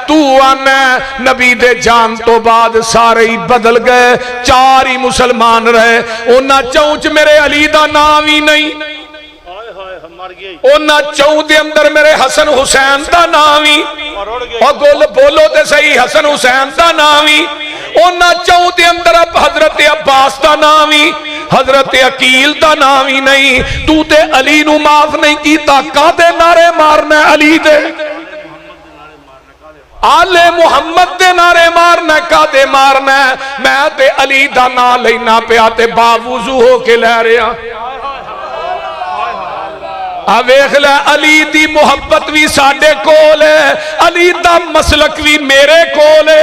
तू आना नबी दे जान तो बाद सारे ही बदल गए, 4 ही मुसलमान रहे। उन्हां चौं च मेरे अली दा नाम ही नहीं, उन्हां चौं दे अंदर मेरे हसन हुसैन दा नाम ही, और गोल बोलो ते सही, हसन हुसैन दा नाम ही। उन्हां चौं दे अंदर हजरत अब्बास दा नाम ही, हजरत अकील दा नाम ही नहीं। तू ते अली नू माफ नहीं कीता, कादे नारे मारना अली दे, आले मुहम्मद दे नारे मारना, कादे मारना। मैं ते अली दा नाम लेना पिया ते बावुजू हो के लै रहा। आ वेख लै, अली दी मुहब्बत भी साडे कोल है, अली दा मसलक भी मेरे कोल है,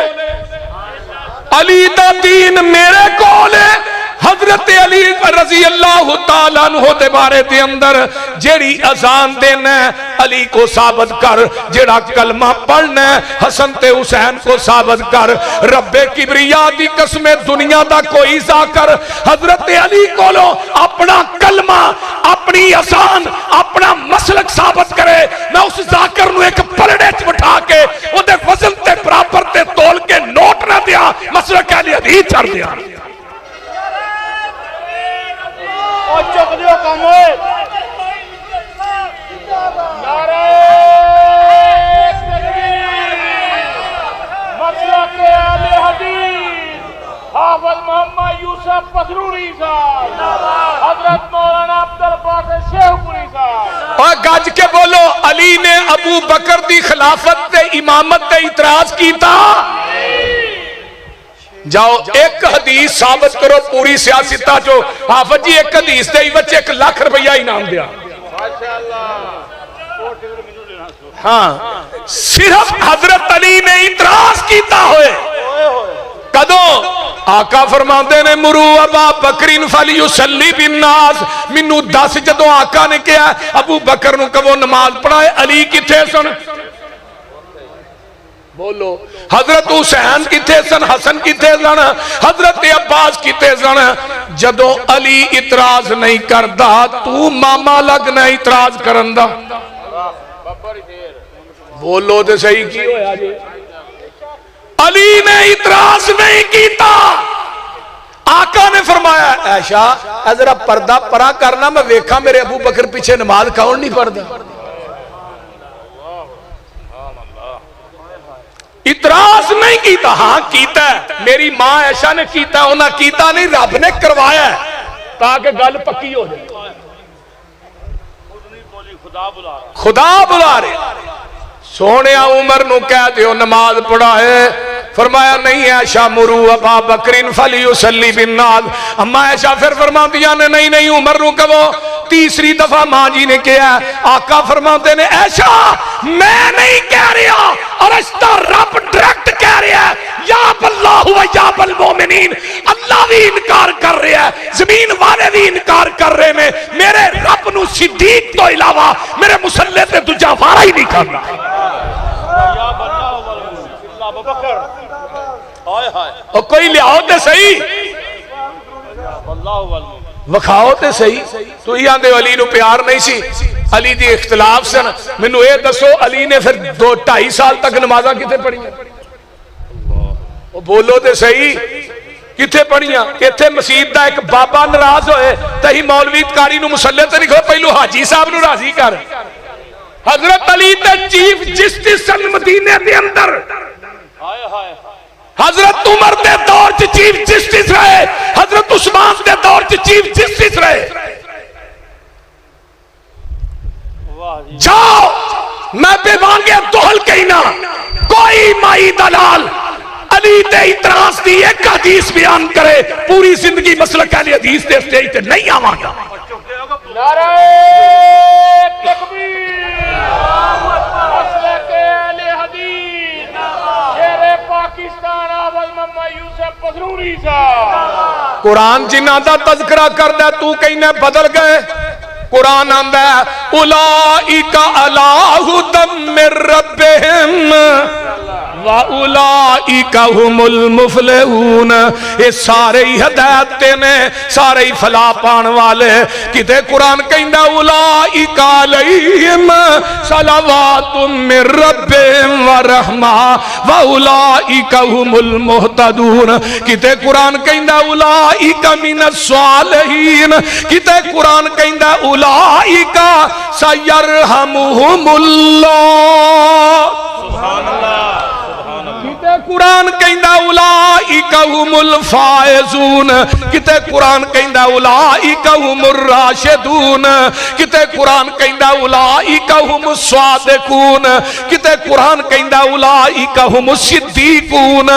अली दा दीन मेरे कोल है। हजरत अली रजी अल्लाह तआला अन्हु दे बारे दे अंदर जेड़ी अजान देना अली को साबित कर, जेड़ा कलमा पढ़ना हसन ते हुसैन को साबित कर। रब्बे किबरिया दी कसम दुनिया दा कोई जाकर हजरत अली कोलो अपना कलमा, अपनी अजान, अपना मसलक साबित करे, मैं उस जाकर नु एक पलड़े च बिठा के ओदे वजन ते बराबर ते तोल के नोट ना दिया, मसलक अली हदीस चढ़ दिया। चुक दियो कम नारे मसलक अहले हदीस हाफिज मोहम्मद यूसुफ पथरूरी साहब, हजरत मौलाना अब्दुल बासित शेखपुरी साहब। और गज के बोलो, अली ने अबू बकर दी खिलाफत ते इमामत ते इतराज कीता? जाओ एक हदीस साबित करो पूरी सियासता चो। हाफिज जी एक हदीस दे बच्चे 1 लाख रुपया इनाम दिया। हाँ, सिर्फ हजरत अली ने इतराज कीता होए। कदों? आका फरमाते ने मुरू अबा बकरिन फलयुसल्ली बिन्नास, मैनू दस जदों आका ने कहा अबू बकर नू कहो नमाज पढ़ाए, अली किथे सन? बोलो, हजरत हुसैन किथे सन, हसन किथे सन, हजरत अब्बास किथे सन? जदों अली इतराज नहीं करता, तू मामा लगना इतराज करन दा। बोलो तो सही की होया जी? अली ने इतराज नहीं कीता। आका ने फरमाया ऐशा जरा पर्दा परा करना, मैं वेखा मेरे अबू बकर पीछे नमाज कौन नहीं पढ़ता। इतराज नहीं कीता। हाँ कीता, मेरी मां ऐशा ने कीता, उन्हें कीता नहीं, रब ने करवाया ताकि गल पक्की हो जाए। खुदा बुला रहे। सोने उमर नू कह दियो नमाज पढ़ाए। फरमाया नहीं ऐशा मुरू अबा बकरिन फलयुसल्ली बिन्नास। अम्मा ऐशा फिर फरमातियां ने नहीं नहीं उमर नू कहो। तीसरी दफा मां जी ने कहा। आका फरमाते ने ऐशा मैं नहीं कह रहा, और इसका रब डायरेक्ट कह रहा है या अल्लाह व या अल मोमिनीन। अल्लाह भी इनकार कर रहा है, जमीन वाले भी इनकार कर रहे ने। मेरे रब नू सिद्दीक तो इलावा मेरे मुसल्ले ते दूजा वारा ही नहीं करना। और कोई लियाओ तो सही, विखाओ तो सही। तू ही आंदे अली नू प्यार नहीं सी, अली दी इख्तिलाफ सन। मैनू ये दसो अली ने फिर 2-2.5 साल तक नमाजा किथे पढ़ियां? बोलो तो सही, किथे पढ़ियां? इत्थे मसीत दा एक बाबा नाराज होए तो ही मौलवी कारी नू मुसल्ले ते नहीं खड़ो, पहलू हाजी साहब नू राजी कर। हजरत अली ते चीफ जस्टिस मदीने दे अंदर, हजरत उमर दे दौर च चीफ जस्टिस रहे, हजरत उस्मान दे दौर च चीफ जस्टिस रहे। जाओ मैं बेवांगे दोहल कहना, कोई माई दलाल अली ते इतराज दी एक हदीस बयान करे, पूरी जिंदगी मसलक अहले हदीस दे स्टेज ते नहीं आवांगा। नारे तकबीर, मसलक अहले हदीस, शेरे पाकिस्तान हाफिज मोहम्मद यूसुफ पथरूरी साहब। कुरान जिन्हां दा तज़किरा करदा तू कहना बदल गए। कुरान आंदा उलाइका अला हुदम मिर रब्बिहिम वा उलाइका हुमुल मुफलिहून। ये सारे ही हिदायत ने, सारे ही फलाह पाने वाले। किते कुरान कहंदा उलाइका अलैहिम सलावातुम मिर रब्बिहिम व रहमा व उलाइका हुमुल मुहतदून। किते कुरान कहंदा उलाइका मिनस सालिहीन। किते कुरान कहंदा उलाइका सयरहमुहुमुल्लाह। कुरान कहंदा उलाइका हुमुल फाइजून। किते कुरान कहंदा उलाइका हुमुर राशिदून। किते कुरान कहंदा उलाइका हुमुस सादिकून। किते कुरान कहंदा उलाइका हुमुस सिद्दीकून।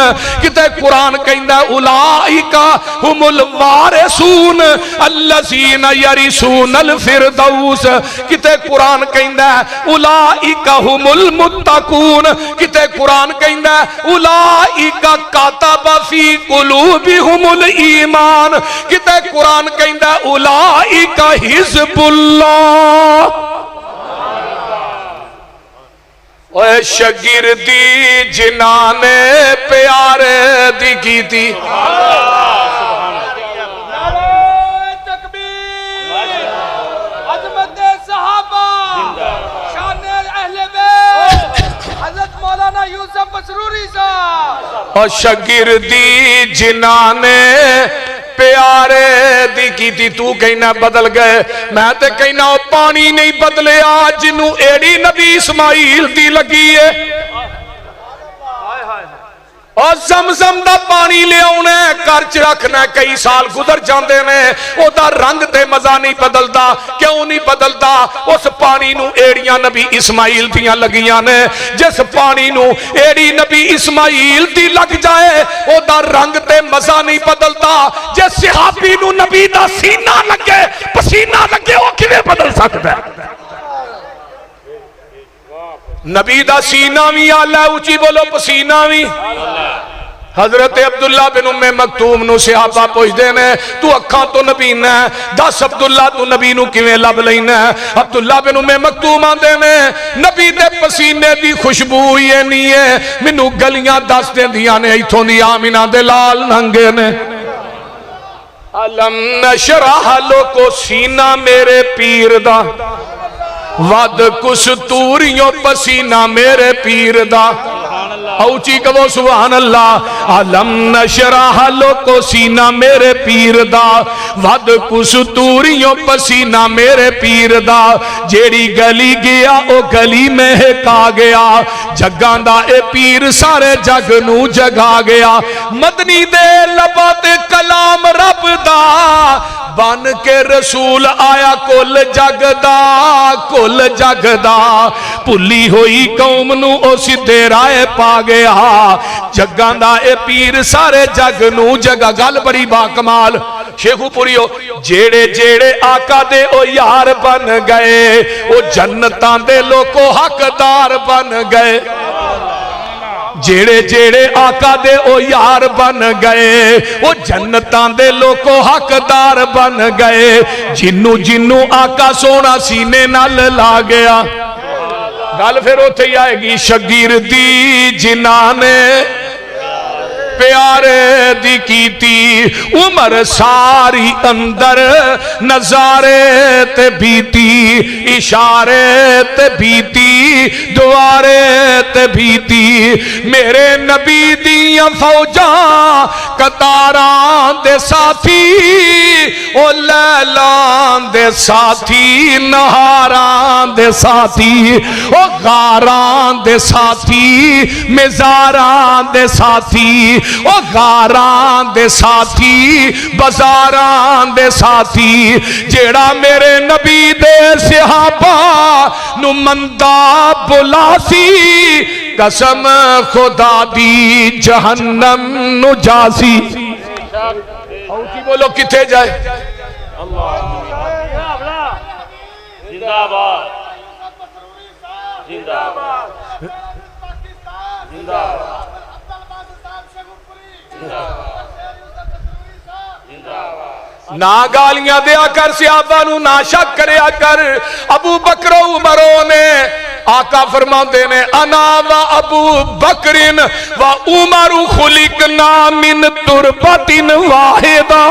किते कुरान कहंदा उलाइका हुमुल वारिसून अल्लज़ीना यरिसूनल फिरदौस। किते कुरान कहंदा उलाइका हुमुल मुत्तकून। किते कुरान कहंदा उलाइका कातबा फी कुलूबिहुमुल ईमान। किते कुरान कहंदा उलाइका हिज़्बुल्लाह। ओए शगिरदी जिन्हां ने प्यारे दी कीती। और शगिरदी जिन्हां ने प्यारे दी कीती। तू कहना बदल गए, मैं तो कहना पानी नहीं बदले जिन्नू एड़ी नबी इस्माइल दी लगी है। और ज़मज़म दा पानी लियाउना घर च रखना, कई साल गुजर जाते हैं, ओदा रंग ते मजा नहीं बदलता। क्यों नहीं बदलता? उस पानी नू एड़ियां नबी इस्माइल दियां लगियां ने। जिस पानी नू एड़ी नबी इस्माइल दी लग जाए ओदा रंग ते मजा नहीं बदलता। जे सहाबी नू नबी दा सीना लगे, पसीना लगे, वो किवें बदल सकता है? नबी दा सीना भी आला, उची बोलो पसीना भी। हजरत अब्दुल्ला बिन उम्मे मकतूम नु सहाबा पुछदे ने तू अखां तो नबी ने, दस अब्दुल्ला तू नबी नु किवें लब लैना? अब्दुल्ला बिन उम्मे मकतूम आंदे ने नबी दे पसीने दी खुशबू ही नहीं है, मैनू गलियां दस देंदियां ने इथों दी आमिना दे लाल नंगे ने। अलम नशरह लोको सीना मेरे पीर दा, वद कुछ तूरियों पसीना मेरे पीर दा। औची कहो सुभान अल्लाह। अलम नशरह लोको सीना मेरे पीर दा, वद कुछ तूरियों पसीना मेरे पीर दा। जेड़ी गली गया ओ गली महका गया, जगां दा ए पीर सारे जग नू जगा गया। मदनी दे लबा ते कलाम रब दा, बन के रसूल आया कुल जगदा, कुल जगदा। भुली होई कौम नू ओ सीधे राह पा गया, जगां दा ए पीर सारे जग नू जगा। गल बड़ी बाकमाल शेखूपुरी हो। जेड़े जेड़े आका दे ओ यार बन गए, ओ जन्नतां दे लोको हकदार बन गए। जेड़े जेड़े आका दे ओ यार बन गए, ओ जन्नतां दे लोको हकदार बन गए। जिन्नू जिन्नू आका सोना सीने नाल ला गया। गल फिर उत्थे ही आएगी। शगिरदी जिन्हां ने प्यारे दी कीती, उम्र सारी अंदर नजारे ते बीती, इशारे ते बीती, दुआरे ते बीती। मेरे नबी दियां फौजां कतारां दे साथी, ओ लैलां दे साथी, नहारां दे साथी, ओ गारां दे साथी, मिज़ारां दे साथी, ओ गारां दे साथी, बाजारां दे साथी। जेड़ा मेरे नबी दे सहाबा नु मंदा बुलासी, कसम खुदा दी जहन्नम नु जासी। बोलो किथे जाए? जिंदाबाद जिंदाबाद जिंदाबाद। ना गालियां दिया कर सहाबा नू, ना शक करया कर। अबू बकर उमरों ने आका फरमाते ने अना व अबू बकरिन व उमर खुलिकना मिन तुरबतिन वाहिदा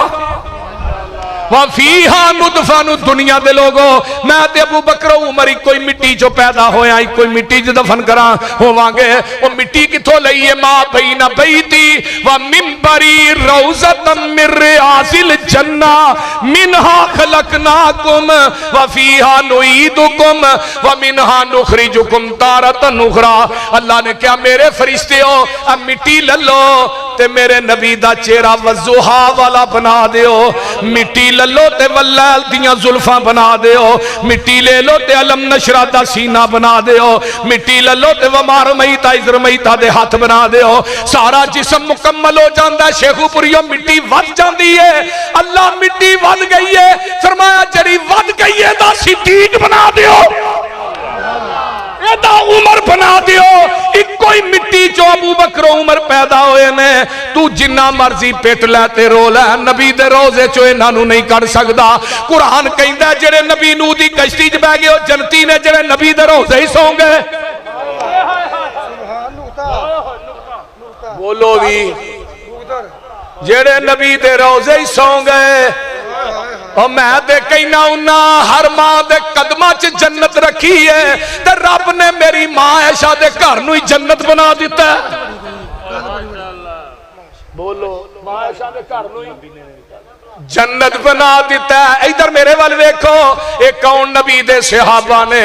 वफीहा नुदफानु दुनिया दे लोगो मैं ते अबू बकर उमर कोई मिट्टी चो पैदा होया कोई मिट्टी च दफन करा होवांगे वो मिट्टी किथों लई है मां बई ना बई थी व मिंबरी रौज़तम मिन रियासिल जन्ना मिनहा खलकनाकुम व फीहा नुईदुकुम व मिनहा नुखरिजुकुम तारतन उखरा। अल्लाह ने क्या मेरे फरिश्तेओ अब मिट्टी ले लो ते मेरे नबी दा चेहरा वज़ुहा वाला बना दियो, मिट्टी ले लो ते वल्लैल दियां जुल्फां बना दियो, मिट्टी ले लो ते अलम नशरा दा सीना बना दियो, मिट्टी ले लो ते वमार मईता इज़र मईता दे हाथ बना दियो। सारा जिस्म मुकम्मल हो जाता है। शेखुपुरियो मिट्टी वध जाती है। अल्लाह मिट्टी वध गई है, फरमाया जड़ी वध गई है दा सिद्दीक बना दियो, उमर बना दियो। इको ही मिट्टी चो अबू बकर उमर पैदा होए ने। तू जिन्ना मर्जी पिट लै ते रो लै, नबी दे रोजे चो इन्हां नूं नहीं कढ सकदा। कुरान कहंदा जेड़े नबी नूह दी कश्ती च बह गए ओ जनती ने, जेड़े नबी दे रोजे ही सौ गए। बोलो भी, जेड़े नबी दे रोजे ही सौ गए। और मैं ते कहना उन्ना हर मां दे कदमां च जन्नत रखी है ते रब ने मेरी मां ऐशा दे घर नूं ही जन्नत बना दिता। बोलो, मां ऐशा दे घर नूं ही जन्नत बना दिता है। इधर मेरे वाल वेखो, एक कौन नबी दे सहाबा ने,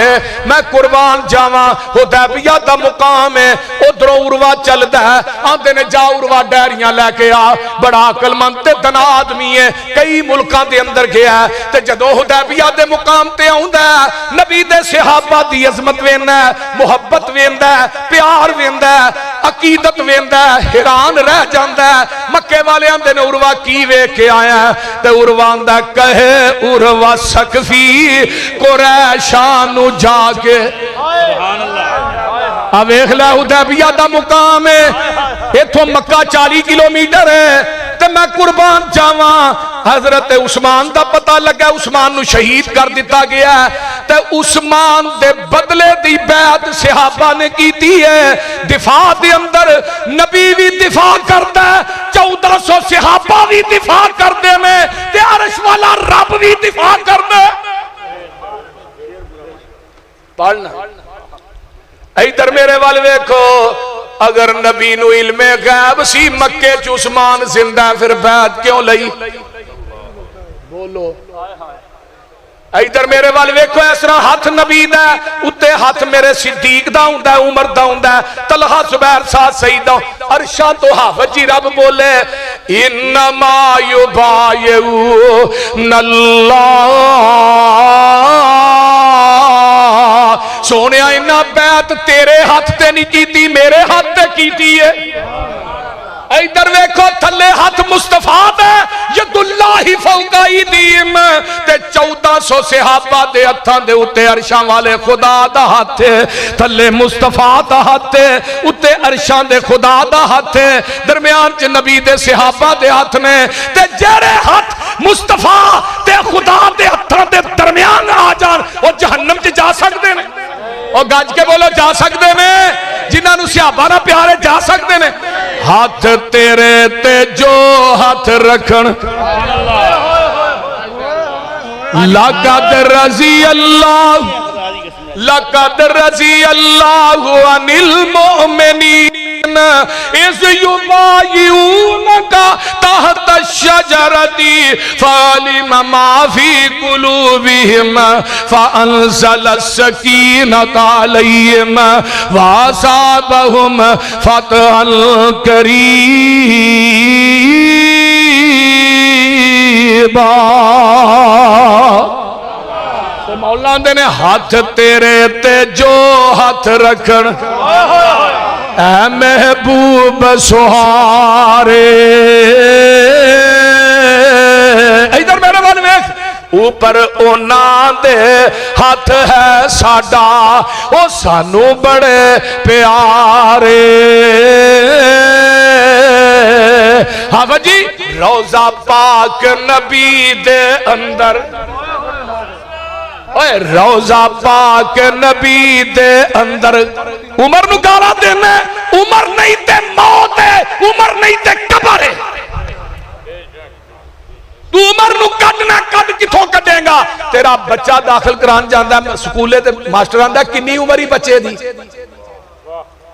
मैं कुर्बान जावा हुदैबिया दा मुकाम है, उधरों उर्वा चलदा है, आंदे ने जा उर्वा डैरियां लेके आ, बड़ा अकलमंद ते दना आदमी है, कई मुल्कां दे अंदर गया ते जदों हुदैबिया दे मुकाम ते आउंदा है, नबी दे सहाबा दी अजमत वेंदा है, मुहब्बत वेंदा है, प्यार वेंदा है, अकीदत वेंदा है, हैरान रह जांदा है। मक्के वाले आंदे ने उर्वा की वेख के आया ते उर्वा आंदा कहे उर्वा सकफी कुरैशा नू जाके। आ वेख लै हुदैबिया दा मुकाम है, इथों मक्का 40 किलोमीटर है ते मैं कुर्बान जावा। हजरत उस्मान दा पता लगा, उस्मान नू शहीद कर दिता गया ते उस्मान दे बदले दी बैत सहाबा ने कीती है। दिफा दे अंदर नबी भी दिफा करता है, 1400 सहाबा भी दिफा करते हैं ते अरश वाला रब भी दिफा करता है। पढ़ना इधर मेरे वाल वेखो, अगर नबी नू इल्मे गैब सी मक्के च उस्मान जिंदा फिर बैत क्यों लई? बोलो, इधर मेरे वाल वेखो, इस तरह हाथ नबी दा उत्ते हाथ मेरे सिद्दीक दा हुंदा है, उमर दा हुंदा है, तलहा जुबैर साथ सईद दा। अरशा तो हाफिज जी रब बोले इन्नमा युबायू नल्लाह, सोने इन्ना बैत तेरे हाथ ते नहीं कीती, मेरे हाथ ते कीती है। इधर वेखो थले हाथ मुस्तफा दे यदुल्लाहि फौका ईदीम ते 1400 सहाबा दे हत्थां दे उत्ते अरशां वाले खुदा दा हाथ है, थले मुस्तफा दा हाथ है, उत्ते अरशां दे खुदा दा हाथ है, दरमियान च नबी दे सहाबा दे हाथ ने। ते जेड़े हाथ मुस्तफा ते खुदा दे हत्थां दे दरमियान आ जान ओ जहन्नम च जा सकदे ने। और गज के बोलो जा सकते हैं, जिन्होंने सहाबा ना प्यारे जा सकते हैं। हाथ तेरे ते जो हाथ रखन लक़द रज़ी अल्लाह, लक़द रज़ी अल्लाहु अनिल मोमिनीन इज़ युबायिऊनका तहत शजरती फ़अलिम मा फ़ी क़ुलूबिहिम फ़अनज़ल सकीनता अलैहिम वअसाबहुम फ़तहन करीबा। मौला ने हाथ तेरे ते जो हाथ रखन ऐ महबूब सुहारे। इधर मेरे मन में ऊपर ओना दे हाथ है साडा, ओ सानू बड़े प्यारे। हाँ जी, रोजा पाक नबी दे अंदर ओए रोजा पाक नबी दे अंदर उमर नू गाला देना, उमर नहीं ते मौत है, उमर नहीं ते कबर है। तू उमर नू कढ़ना, कढ़ किथों कढ़ेगा? तेरा बच्चा दाखिल करान जांदा स्कूले ते मास्टर आंदा किन्नी उमर ही बच्चे दी,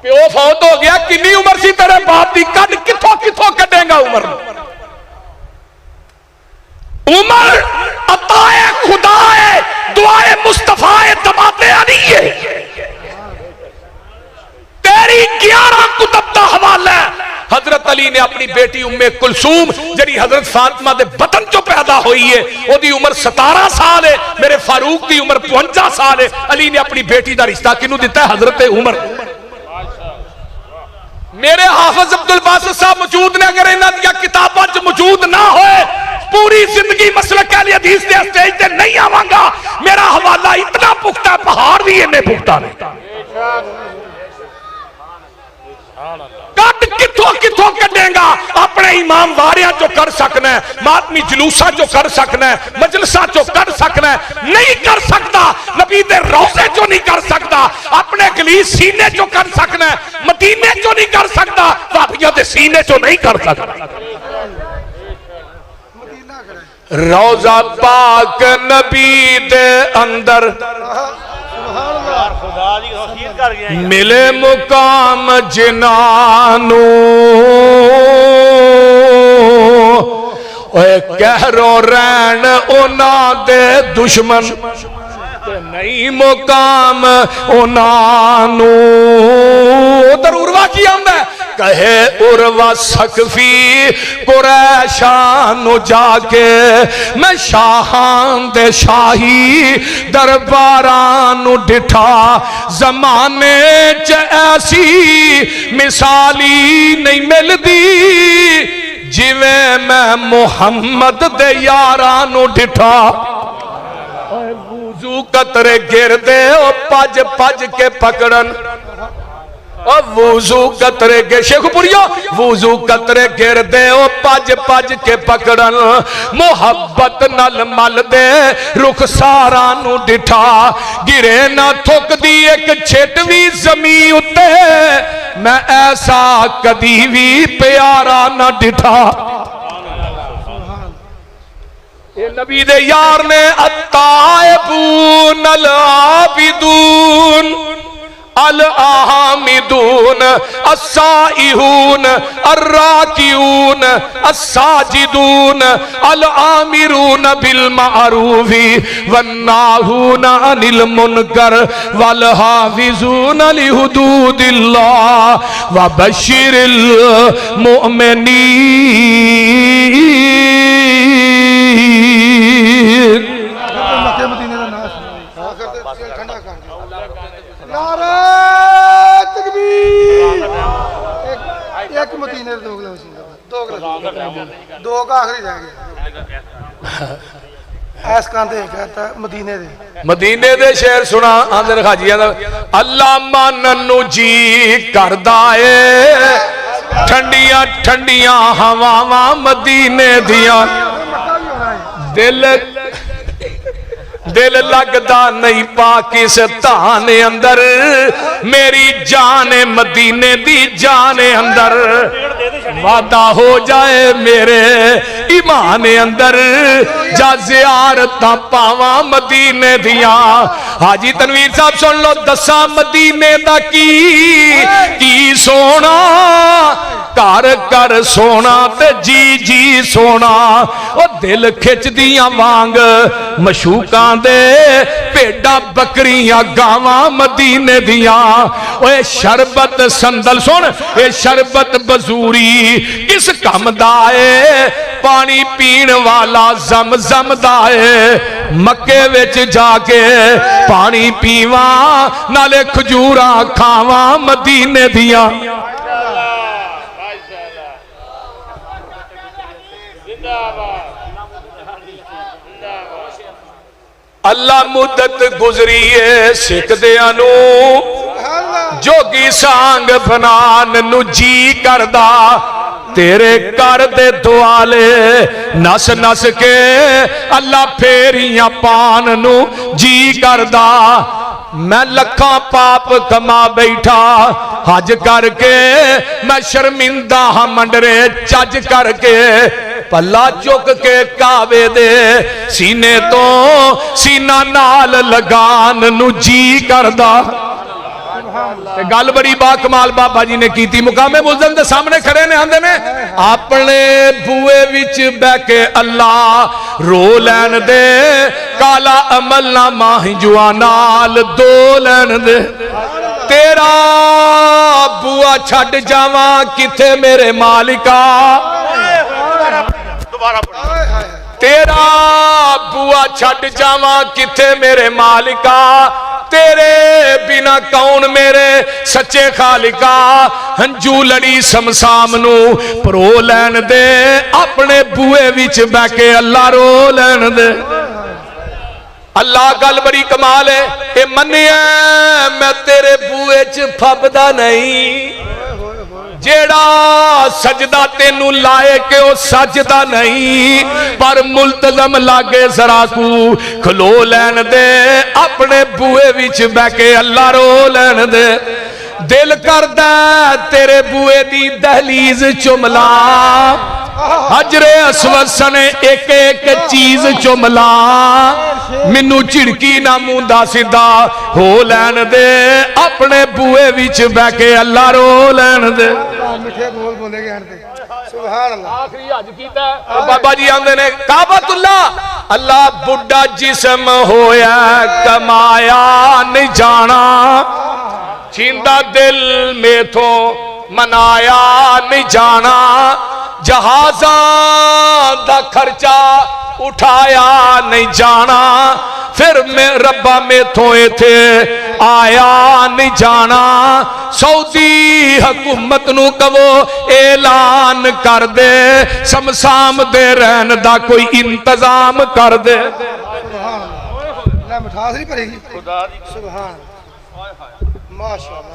प्यो फौत हो गया, किन्नी उमर सी तेरे बाप दी, कढ़ किथों किथों कढ़ेगा उमर नू? उमर अताए खुदा है, दुआए मुस्तफा है, दबाते अली है। तेरी 11 कुतब दा हवाला है। हजरत अली ने अपनी बेटी उम्मे कुलसूम जी हजरत फातिमा दे बतन चो पैदा हुई है, ओदी उम्र 17 साल है, मेरे फारूक की उम्र 52 साल है। अली ने अपनी बेटी का रिश्ता किनू दिता है? हजरत उमर। मेरे हाफिज अब्दुल बासित साहब मौजूद ने, अगर इन्हां दी किताबां च मौजूद ना होए, पूरी जिंदगी मसलक अहले हदीस दे स्टेज ते नहीं आवांगा। मेरा हवाला इतना पुख्ता, पहाड़ भी इन्ने पुख्ता ने। कट किथों किथों कढ़ेगा? अपने इमाम वारिया चो कर सकना है, मातमी जुलूसा चो कर सकना है, मजलसा चो कर सकना है, नहीं कर सकता। नबी दे रोज़े चो नहीं कर सकता, अपने गलीस सीने चो कर सकना है, मदीने चो नहीं कर सकता, भाभियों दे सीने चो नहीं कर सकता। रोजा पाक नबी दे अंदर मिले मुकाम जिनानू, ओए कहरो रैन उना दे दुश्मन, नहीं मुकाम उनानू। उधर उर्वा की आंदा है, कहे उर्वा सकफी कुरैशानू जाके, मैं शाहान दे शाही दरबारानू डिठा, जमाने च ऐसी मिसाली नहीं मिलदी, जिवें मैं मुहम्मद दे यारानू डिठा। वुजू कतरे गिरदे ओ पज पज के पकड़न, वुजू कतरे के शेखपुरियो, वुजू कतरे गिरदे ओ पज पज के पकड़न, मोहब्बत नल मल दे रुखसारा नू डिठा, गिरे ना थुकदी एक छिट भी जमी उत्ते, मैं ऐसा कदी भी प्यारा ना डिठा। ये नबी दे यार ने अत्ताइबून अल आबिदून अल आमिदून अस्साइहून अर्राकिऊन अस्साजिदून अल आमिरून बिल मारूफी वन्नाहून अनिल मुनकर वल हाफिजून लिहुदूदिल्लाह व बशिरिल मुमिनीन। एक मदीने दो का आखिरी रह गया। ऐस कांदे कहता मदीने दे, मदीने दे शेर सुना आंदर खाजिया दा, अल्लाह मानन नू जी करदा ए, ठंडियां ठंडियां हवावां मदीने दियां, दिल लगदा नहीं पाकिस्तान अंदर, मेरी जान मदीने दी जान अंदर, वादा हो जाए मेरे ईमान अंदर, जा ज़ियारत पावा मदीने दिया। हाजी तनवीर साहब सुन लो, दसा मदीने दा की सोना, घर कर सोना ते जी जी सोना, ओ दिल खिच दियां वांग मशूकां दे, भेडा बकरियां गावां मदीने दियां, ओए शरबत संदल सुन, ए शरबत बजूरी किस कम दा ए, पानी पीण वाला जम जम दा ए, मक्के विच जाके पानी पीवा, नाले खजूरा खावा मदीने दियां। अल्लाह मुद्दत गुजरी है सिखदियां नू, जोगी सांग बनान नू जी करदा, तेरे घर दे दुआले नस नस के अल्लाह फेरियां पान नू जी करदा। मैं लखा पाप कमा बैठा हज करके, मैं शर्मिंदा हाँ मंडरे चज करके। पल्ला चुक के कावे दे सीने तो सीना नाल लगान नू जी करदा। गल बड़ी बा कमाल बाबा जी ने की। मुकामे मुल्ज़म दे सामने खड़े ने, आंदे ने अपने बूए विच बह के अल्लाह रो लैन दे, काला अमल ना माही जुआ नाल दो लैन दे। तेरा बुआ छड़ जावा किथे मेरे मालिका, तेरा बुआ छड़ जावा किथे मेरे मालिका। तेरे बिना कौन मेरे सच्चे खालिका। हंजू लड़ी समसाम नू परो लैन दे, अपने बूए विच बह के अल्लाह रो लैन दे। अल्लाह गल बड़ी कमाल है, ये मन्निया मैं तेरे बूए च फबदा नहीं। जेड़ा सजदा तेनू लाए के ओ सजदा नहीं, पर मुल्तजम लागे सराकू खलो लैन दे, अपने बूए विच बह के अल्लाह रो लैन दे। दिल करदा तेरे बूए दी दहलीज चुमला, हजरे असवद सने एक एक चीज चुमला। मैनू झिड़की ना मुंदा सीधा हो लैन दे, अपने बूए विच बह के अल्लाह रो लैन दे। मिठे बोल बोलेगे हर दे सुभान अल्लाह। आखिरी हज कीता बाबा जी आंदे ने काबतुल्ला, अल्लाह बुढ़ा जिस्म होया कमाया नहीं जाना, छींदा दिल मेथों मनाया नहीं जाना। जहाज़ां दा खर्चा उठाया नहीं जाना, फिर मैं रब्बा मेथों इथे आया नहीं जाना। सऊदी हुकूमत नू कवो ऐलान कर दे, समसाम दे रहन दा कोई इंतजाम कर दे। ना मिठास नहीं भरेगी सुभान माशाअल्लाह।